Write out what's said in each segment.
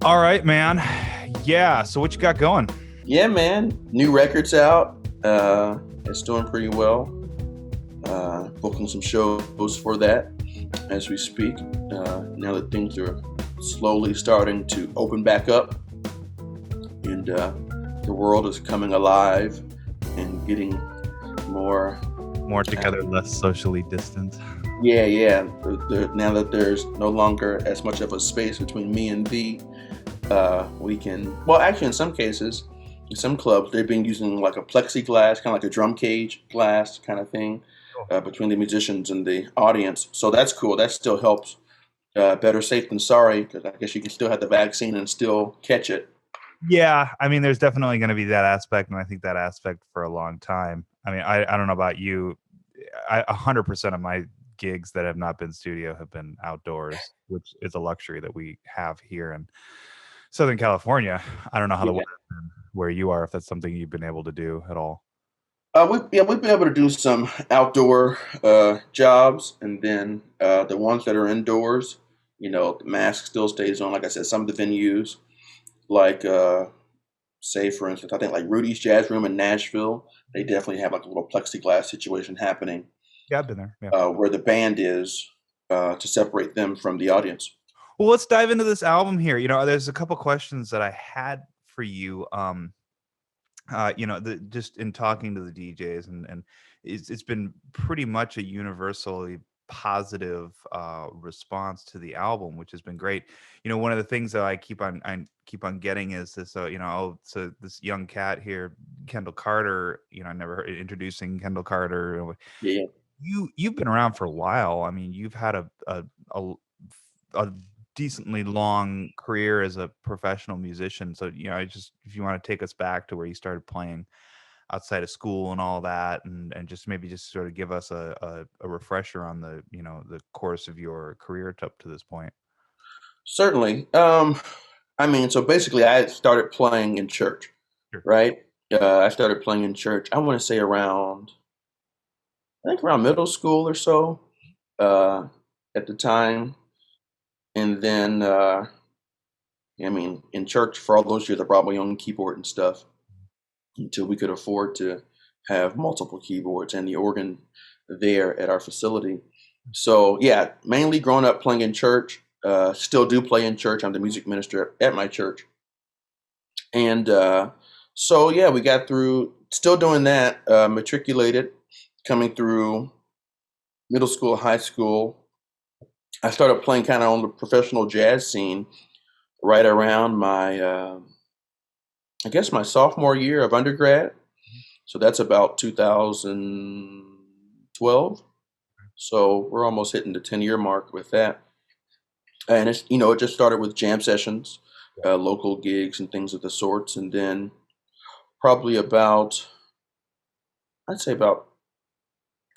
All right, man. Yeah. So what you got going? Yeah, man. New records out. It's doing pretty well. Booking some shows for that as we speak. Now that things are slowly starting to open back up and the world is coming alive and getting more. More together, less socially distant. Yeah, yeah. Now that there's no longer as much of a space between me and thee, we can. Well, actually, in some cases, in some clubs, they've been using like a plexiglass, kind of like a drum cage glass kind of thing, Cool. between the musicians and the audience. So that's cool. That still helps. Better safe than sorry, because I guess you can still have the vaccine and still catch it. Yeah, I mean, there's definitely going to be that aspect, and I think that aspect for a long time. I mean, I don't know about you. 100% of my gigs that have not been studio have been outdoors, which is a luxury that we have here in Southern California. I don't know how the Yeah. weather's been where you are, if that's something you've been able to do at all. We've been able to do some outdoor jobs, and then the ones that are indoors, the mask still stays on. Like I said, some of the venues, like say for instance, I think like Rudy's Jazz Room in Nashville, they definitely have like a little plexiglass situation happening Yeah, I've been there. Yeah. where the band is to separate them from the audience. Well, let's dive into this album here. There's a couple questions that I had for you. Just in talking to the DJs, and it's been pretty much a universally positive response to the album, which has been great. One of the things that I keep on getting is this. So this young cat here, Kendall Carter. I never heard introducing Kendall Carter. Yeah, You've been around for a while. I mean, you've had a a decently long career as a professional musician. So, if you want to take us back to where you started playing outside of school and all that, and just sort of give us a refresher on the course of your career up to this point. certainly. I mean, so basically, I started playing in church, Sure. right? I started playing in church. I want to say I think around middle school or so, uh, at the time. And then, I mean, in church for all those years, I brought my own keyboard and stuff until we could afford to have multiple keyboards and the organ there at our facility. So, yeah, mainly growing up playing in church. Still do play in church. I'm the music minister at my church. And so, yeah, we got through, still doing that, matriculated, coming through middle school, high school. I started playing kind of on the professional jazz scene right around I guess my sophomore year of undergrad. So that's about 2012. So we're almost hitting the 10-year mark with that. And it just started with jam sessions, local gigs and things of the sorts. And then probably I'd say about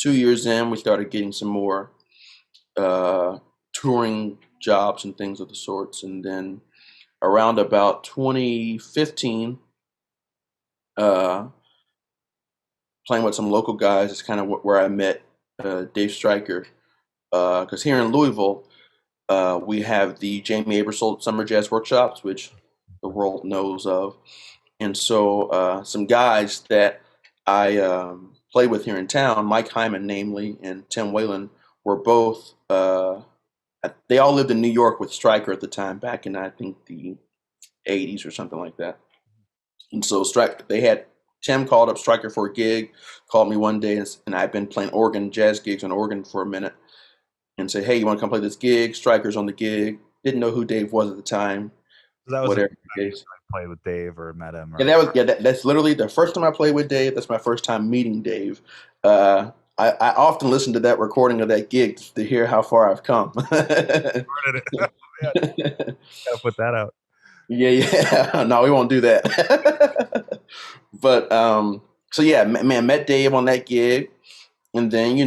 2 years in, we started getting some more uh, touring jobs and things of the sorts. And then around about 2015, uh, playing with some local guys is kind of where I met Dave Stryker. Because here in Louisville, we have the Jamie Aebersold Summer Jazz Workshops, which the world knows of. And so some guys that I play with here in town, Mike Hyman, namely, and Tim Whalen, were both, they all lived in New York with Stryker at the time, back in, I think, the 80s or something like that. And so they had Tim called up Stryker for a gig, called me one day, and I'd been playing organ, jazz gigs on organ for a minute, and said, "Hey, you want to come play this gig?" Stryker's on the gig. Didn't know who Dave was at the time. So that was the Whatever first the time you case. played with Dave or met him, Yeah, or that's literally the first time I played with Dave. That's my first time meeting Dave. I often listen to that recording of that gig to hear how far I've come. started it. Yeah, gotta put that out. Yeah, yeah. No, we won't do that. But so yeah, man, met Dave on that gig, and then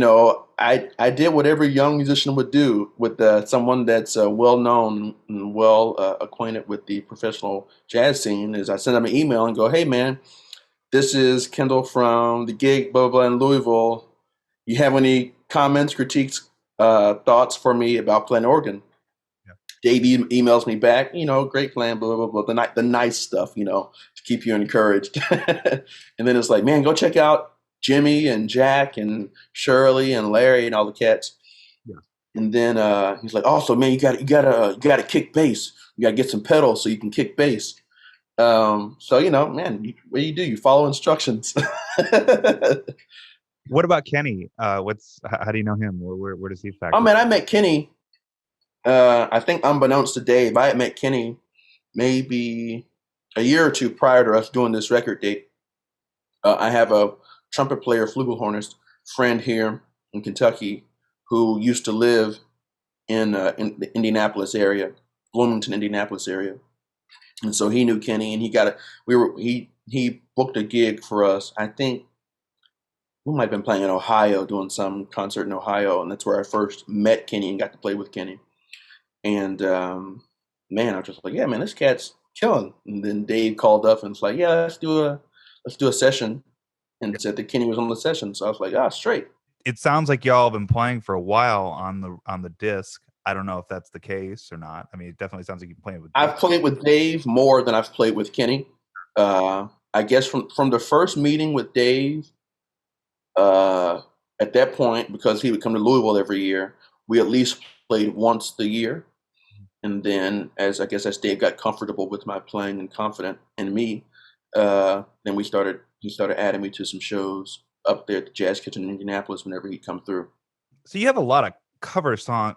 I did what every young musician would do with someone that's well known and well acquainted with the professional jazz scene. Is I send them an email and go, "Hey, man, this is Kendall from the gig, blah blah blah in Louisville. You have any comments, critiques, thoughts for me about playing organ?" Dave emails me back, great plan, blah blah blah, the nice stuff, to keep you encouraged. And then it's like, man, go check out Jimmy and Jack and Shirley and Larry and all the cats. Yeah. And then he's like, also, man, you gotta kick bass. You gotta get some pedals so you can kick bass. So man, what do? You follow instructions. What about Kenny? How do you know him? Where does he Oh factor? man, I met Kenny. I think unbeknownst to Dave, I had met Kenny maybe a year or two prior to us doing this record date. I have a trumpet player, flugelhornist friend here in Kentucky who used to live in the Indianapolis area, Bloomington, Indianapolis area, and so he knew Kenny, and he booked a gig for us. I think we might have been playing in Ohio, doing some concert in Ohio, and that's where I first met Kenny and got to play with Kenny. And man, I was just like, yeah, man, this cat's killing. And then Dave called up and was like, yeah, let's do a session, and said that Kenny was on the session. So I was like, straight. It sounds like y'all have been playing for a while on the disc. I don't know if that's the case or not. I mean, it definitely sounds like you've been playing with Dave. I've played with Dave more than I've played with Kenny. I guess from the first meeting with Dave, at that point, because he would come to Louisville every year, we at least played once the year. And then as Dave got comfortable with my playing and confident in me, then he started adding me to some shows up there at the Jazz Kitchen in Indianapolis whenever he'd come through. So you have a lot of cover song,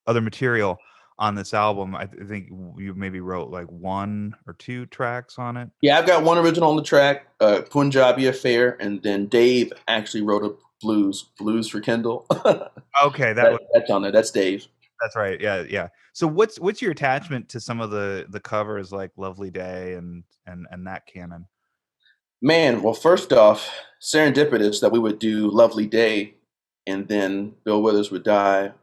other material on this album. I think you maybe wrote like 1 or 2 tracks on it. Yeah, I've got one original on the track, Punjabi Affair, and then Dave actually wrote a blues for Kendall. Okay, that's on there. That's Dave. That's right. Yeah, yeah. So what's your attachment to some of the covers like Lovely Day and that canon? Man, well, first off, serendipitous that we would do Lovely Day, and then Bill Withers would die,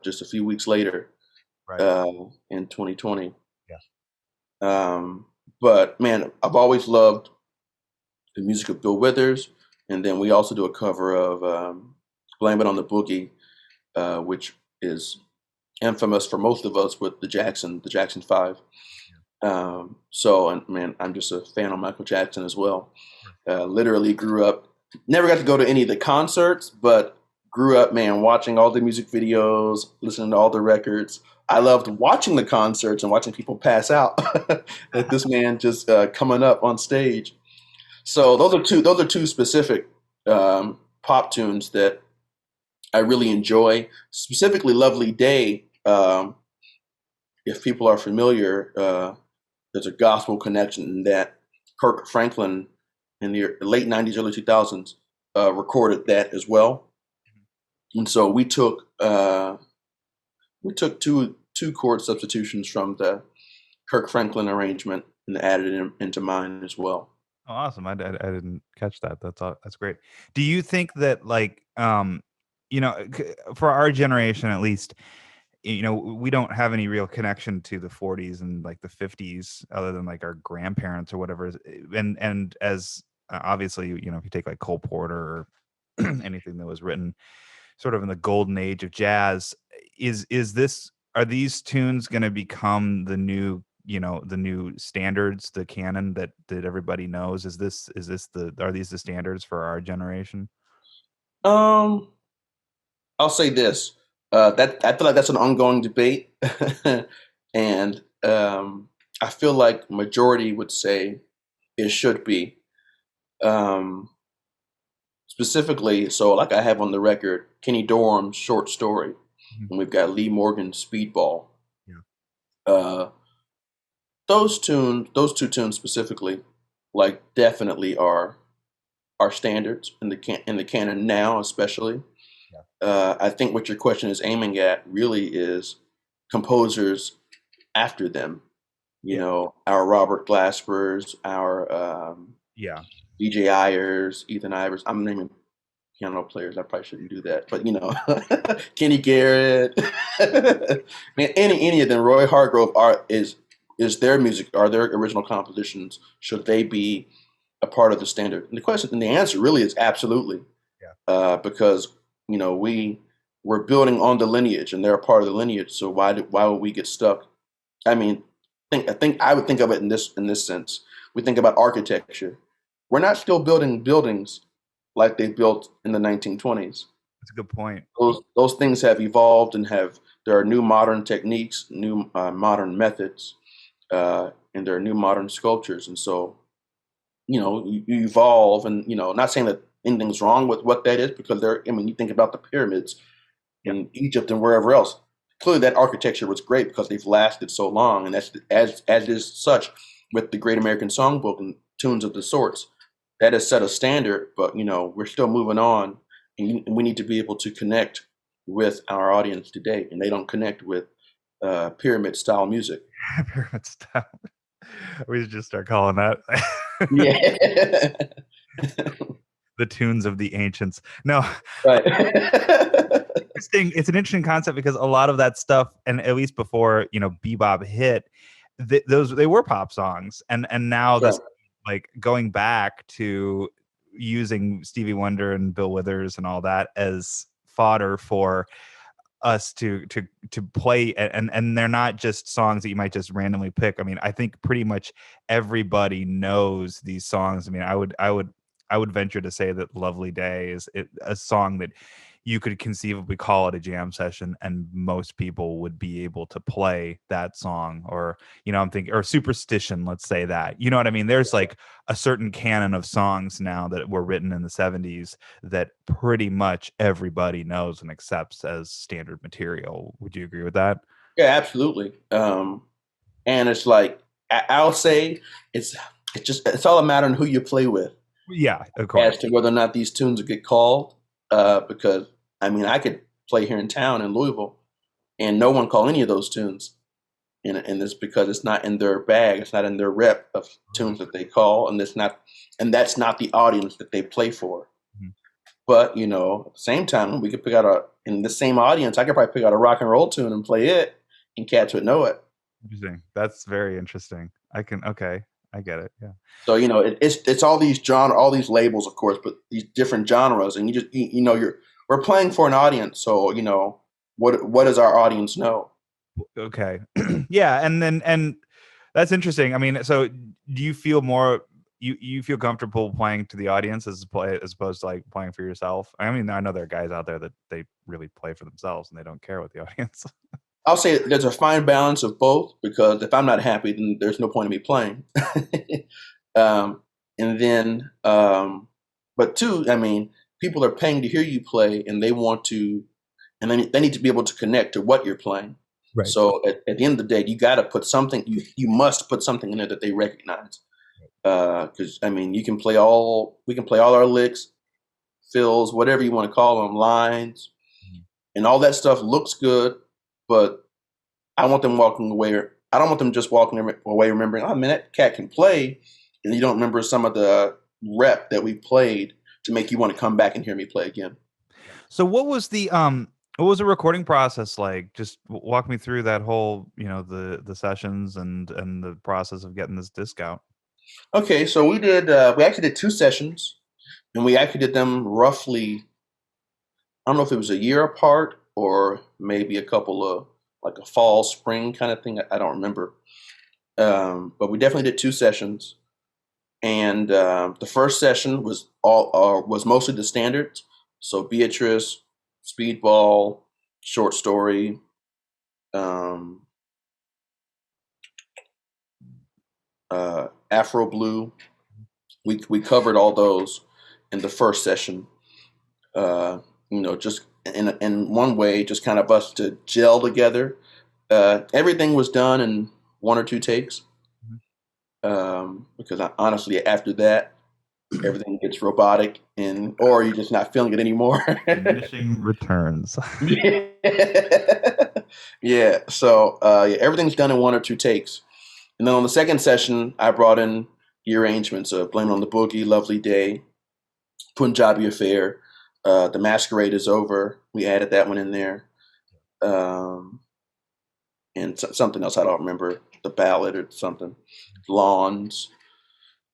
just a few weeks later, Right. in 2020. Yeah. But man, I've always loved the music of Bill Withers, and then we also do a cover of Blame It on the Boogie, which is infamous for most of us with the Jackson 5. So, and man, I'm just a fan of Michael Jackson as well. Literally grew up, never got to go to any of the concerts, but grew up, man, watching all the music videos, listening to all the records. I loved watching the concerts and watching people pass out at this man just coming up on stage. So those are two specific pop tunes that I really enjoy. Specifically, Lovely Day. If people are familiar, there's a gospel connection in that Kirk Franklin in the late 90s, early 2000s recorded that as well. And so we took two chord substitutions from the Kirk Franklin arrangement and added it into mine as well. Oh, awesome. I didn't catch that. That's great. Do you think that for our generation at least, we don't have any real connection to the 40s and like the 50s other than like our grandparents or whatever. And as obviously, if you take like Cole Porter or anything that was written sort of in the golden age of jazz, are these tunes going to become the new standards, the canon that everybody knows? Are these the standards for our generation? I'll say this. That I feel like that's an ongoing debate, and I feel like majority would say it should be. Specifically, so like I have on the record Kenny Dorham's Short Story, and we've got Lee Morgan's Speedball. Yeah. Those two tunes specifically, like definitely are standards in the canon now, especially. I think what your question is aiming at really is composers after them. Our Robert Glaspers, our DJ Ayers, Ethan Ivers. I'm naming piano players. I probably shouldn't do that, but Kenny Garrett. Man, any of them. Roy Hargrove is their music, are their original compositions. Should they be a part of the standard? And the answer really is absolutely. Yeah. Because we we're building on the lineage, and they're a part of the lineage. So why would we get stuck? I mean, I think I would think of it in this sense. We think about architecture. We're not still building buildings like they built in the 1920s. That's a good point. Those things have evolved and have there are new modern techniques, new modern methods, and there are new modern sculptures. And so, you evolve, and not saying that anything's wrong with what that is, because I mean, you think about the pyramids Yeah. in Egypt and wherever else. Clearly, that architecture was great because they've lasted so long, and that's as it is such with the Great American Songbook and tunes of the sorts. That has set a standard, but we're still moving on, and we need to be able to connect with our audience today, and they don't connect with pyramid style music. Pyramid style. We should just start calling that Yeah, the tunes of the ancients. No, right. interesting. It's an interesting concept because a lot of that stuff, and at least before bebop hit, they were pop songs, and now Right. this, like, going back to using Stevie Wonder and Bill Withers and all that as fodder for us to play, and they're not just songs that you might just randomly pick. I mean, I think pretty much everybody knows these songs. I mean, I would venture to say that Lovely Day is a song that you could conceivably call it a jam session, and most people would be able to play that song. Or I'm thinking, or Superstition, let's say that. You know what I mean? There's like a certain canon of songs now that were written in the 70s that pretty much everybody knows and accepts as standard material. Would you agree with that? Yeah, absolutely. And it's like I'll say it's all a matter of who you play with Yeah, of as course. to whether or not these tunes will get called. Because I mean, I could play here in town in Louisville, and no one call any of those tunes, and it's because it's not in their bag, it's not in their rep of tunes that they call, and that's not the audience that they play for. Mhm. But at the same time, we could pick out in the same audience, I could probably pick out a rock and roll tune and play it, and cats would know it. Interesting. That's very interesting. Okay, I get it. Yeah. So it's all these all these labels, of course, but these different genres, and we're playing for an audience. So what does our audience know? Okay. Yeah, and that's interesting. I mean, so do you feel more, you feel comfortable playing to the audience as opposed to like playing for yourself? I mean, I know there are guys out there that they really play for themselves and they don't care what the audience. I'll say there's a fine balance of both, because if I'm not happy, then there's no point in me playing. And then, but two, I mean, people are paying to hear you play, and they want to, and they need to be able to connect to what you're playing. Right. So at the end of the day, you got to put something. You must put something in there that they recognize. Because I mean, we can play all our licks, fills, whatever you want to call them, lines, Mhm. and all that stuff looks good, but I want them walking away. I don't want them just walking away remembering, oh man, that cat can play, and you don't remember some of the rep that we played to make you want to come back and hear me play again. So what was the recording process like? Just walk me through that whole, the sessions and the process of getting this disc out. Okay, so we actually did 2 sessions, and we actually did them roughly. I don't know if it was a year apart or maybe a couple of like a fall spring kind of thing. I don't remember, but we definitely did 2 sessions. And the first session was mostly the standards, so Beatrice, Speedball, short story, um, Afro Blue. We covered all those in the first session. Just in one way, just kind of us to gel together. Everything was done in 1 or 2 takes, Mhm. because honestly, after that, everything gets robotic, or you're just not feeling it anymore. Diminishing returns. Yeah. Yeah. So yeah, everything's done in 1 or 2 takes, and then on the second session, I brought in the arrangements of "Blame It on the Boogie," "Lovely Day," "Punjabi Affair," "The Masquerade Is Over." We added that one in there, um, and something else I don't remember, the ballad or something, "Lawns."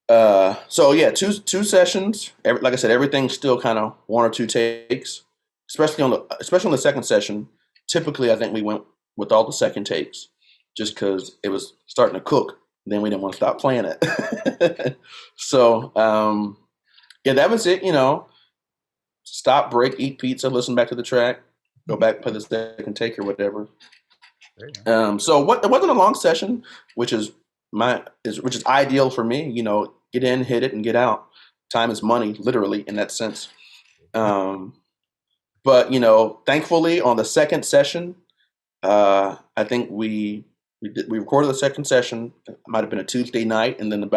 So yeah, two sessions. Like I said, everything's still kind of 1 or 2 takes. especially on the second session. Typically, I think we went with all the second takes, just because it was starting to cook. Then we didn't want to stop playing it. So yeah, that was it. Stop, break, eat pizza, listen back to the track, go back, play the second take or whatever. So it wasn't a long session, which is ideal for me. Get in, hit it, and get out. Time is money, literally, in that sense. But thankfully, on the second session, I think we recorded the second session. It might have been a Tuesday night, and then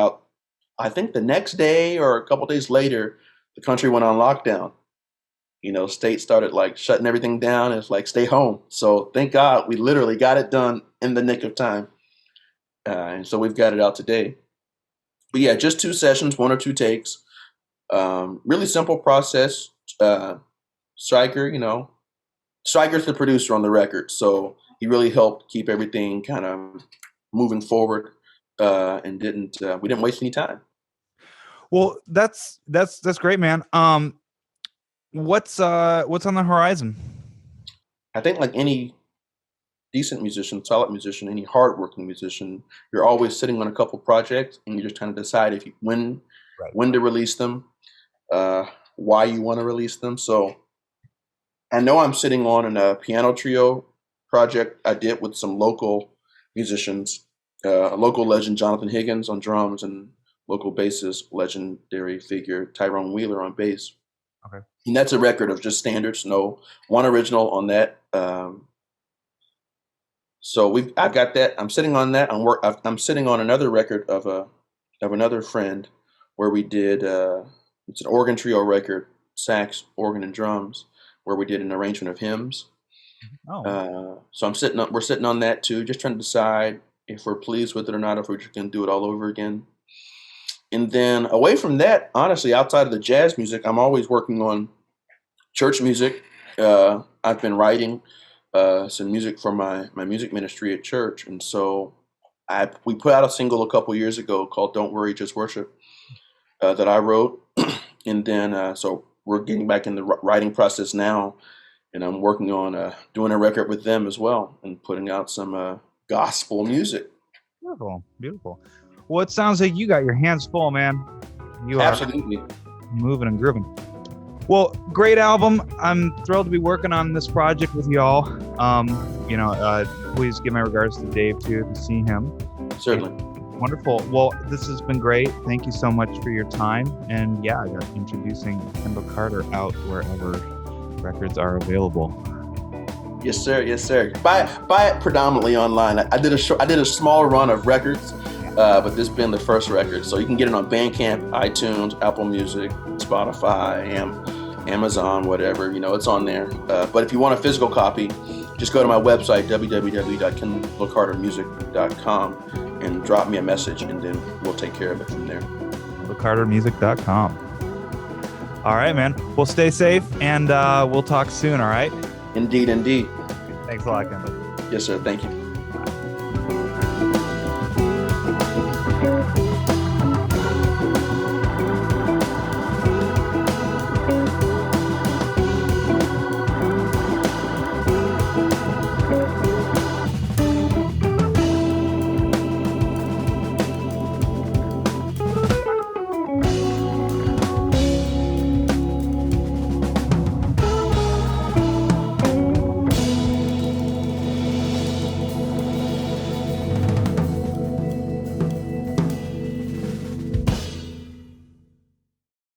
I think the next day or a couple days later, the country went on lockdown. State started like shutting everything down. It's like, stay home. So thank God we literally got it done in the nick of time. And so we've got it out today. But yeah, just 2 sessions, 1 or 2 takes. Really simple process. Stryker's the producer on the record. So he really helped keep everything kind of moving forward, and we didn't waste any time. Well, that's great, man. What's on the horizon? I think like any decent musician, solid musician, any hardworking musician, you're always sitting on a couple projects, and you're just trying to decide when to release them, why you want to release them. So I know I'm sitting on a piano trio project I did with some local musicians, a local legend, Jonathan Higgins, on drums, and local bassist, legendary figure, Tyrone Wheeler, on bass. Okay. And that's a record of just standards, no one original on that. So I got that. I'm sitting on that. I'm sitting on another record of another friend, where we did it's an organ trio record, sax, organ, and drums, where we did an arrangement of hymns. Oh. So we're sitting on that too, just trying to decide if we're pleased with it or not, if we're just going to do it all over again. And then away from that, honestly, outside of the jazz music, I'm always working on church music. I've been writing some music for my music ministry at church. And so we put out a single a couple years ago called Don't Worry, Just Worship, that I wrote. And then so we're getting back in the writing process now. And I'm working on doing a record with them as well, and putting out some gospel music. Beautiful, beautiful. Well, it sounds like you got your hands full, man. You Absolutely are moving and grooving. Well, great album. I'm thrilled to be working on this project with y'all. Please give my regards to Dave too, to see him. Certainly. Wonderful. Well, this has been great. Thank you so much for your time. And yeah, you're introducing Kendall Carter out wherever records are available. Yes, sir. Yes, sir. Buy it predominantly online. I did a small run of records, but this has been the first record. So you can get it on Bandcamp, iTunes, Apple Music, Spotify, Amazon, whatever. It's on there. But if you want a physical copy, just go to my website, www.kendallcartermusic.com, and drop me a message, and then we'll take care of it from there. KendallCartermusic.com. All right, man. Well, stay safe, and we'll talk soon, all right? Indeed, indeed. Thanks a lot, Kendall. Yes, sir. Thank you.